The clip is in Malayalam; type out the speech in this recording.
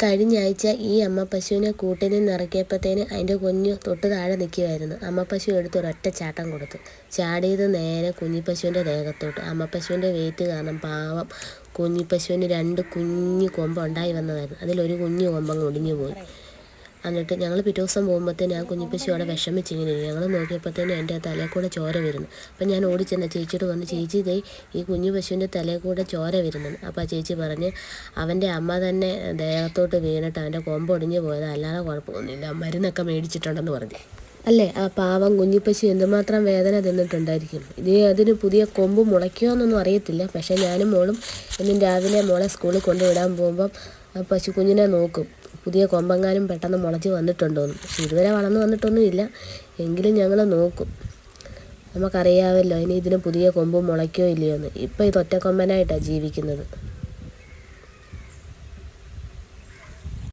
കഴിഞ്ഞ ആഴ്ച ഈ അമ്മ പശുവിനെ കൂട്ടിൽ നിന്ന് ഇറക്കിയപ്പോഴത്തേന് അതിൻ്റെ കുഞ്ഞ് തൊട്ട് താഴെ നിൽക്കുമായിരുന്നു. അമ്മ പശു എടുത്ത് ഒരൊറ്റ ചാട്ടം കൊടുത്തു. ചാടിയത് നേരെ കുഞ്ഞിപ്പശുവിൻ്റെ ദേഹത്തോട്ട്. അമ്മ പശുവിൻ്റെ വെയിറ്റ് കാരണം പാവം കുഞ്ഞിപ്പശുവിന് 2 കുഞ്ഞു കൊമ്പ് ഉണ്ടായി വന്നതായിരുന്നു. അതിലൊരു കുഞ്ഞു കൊമ്പങ്ങ് ഒടിഞ്ഞു പോയി. എന്നിട്ട് ഞങ്ങൾ പിറ്റേ ദിവസം പോകുമ്പോഴത്തേന് ആ കുഞ്ഞിപ്പശു അവിടെ വിഷമിച്ചിങ്ങനെ ഇരിക്കും. ഞങ്ങൾ നോക്കിയപ്പോഴത്തേനും എൻ്റെ തലയിൽ കൂടെ ചോര വരുന്നു. അപ്പം ഞാൻ ഓടിച്ചെന്ന ചേച്ചിയോട് വന്ന്, ചേച്ചി ഇതേ ഈ കുഞ്ഞു പശുവിൻ്റെ തലയിൽ കൂടെ ചോര വരുന്നു. അപ്പോൾ ആ ചേച്ചി പറഞ്ഞ് അവൻ്റെ അമ്മ തന്നെ ദേഹത്തോട്ട് വീണിട്ട് അവൻ്റെ കൊമ്പ് ഒടിഞ്ഞു പോയത്, അല്ലാതെ കുഴപ്പമൊന്നുമില്ല, മരുന്നൊക്കെ മേടിച്ചിട്ടുണ്ടെന്ന് പറഞ്ഞു. അല്ലേ, ആ പാവം കുഞ്ഞിപ്പശു എന്തുമാത്രം വേദന തിന്നിട്ടുണ്ടായിരിക്കും. അതിന് പുതിയ കൊമ്പ് മുളയ്ക്കുമോ എന്നൊന്നും അറിയത്തില്ല. പക്ഷേ ഞാനും മോളും എന്നും രാവിലെ മോളെ സ്കൂളിൽ കൊണ്ടുവിടാൻ പോകുമ്പം പശു കുഞ്ഞിനെ നോക്കും, പുതിയ കൊമ്പെങ്ങാനും പെട്ടെന്ന് മുളച്ച് വന്നിട്ടുണ്ടോയെന്ന്. പക്ഷെ ഇതുവരെ വളർന്നു വന്നിട്ടൊന്നുമില്ല, എങ്കിലും ഞങ്ങൾ നോക്കും. നമുക്കറിയാമല്ലോ ഇനി ഇതിന് പുതിയ കൊമ്പ് മുളയ്ക്കോ ഇല്ലയോ എന്ന്. ഇപ്പം ഇത് ഒറ്റക്കൊമ്പനായിട്ടാണ് ജീവിക്കുന്നത്.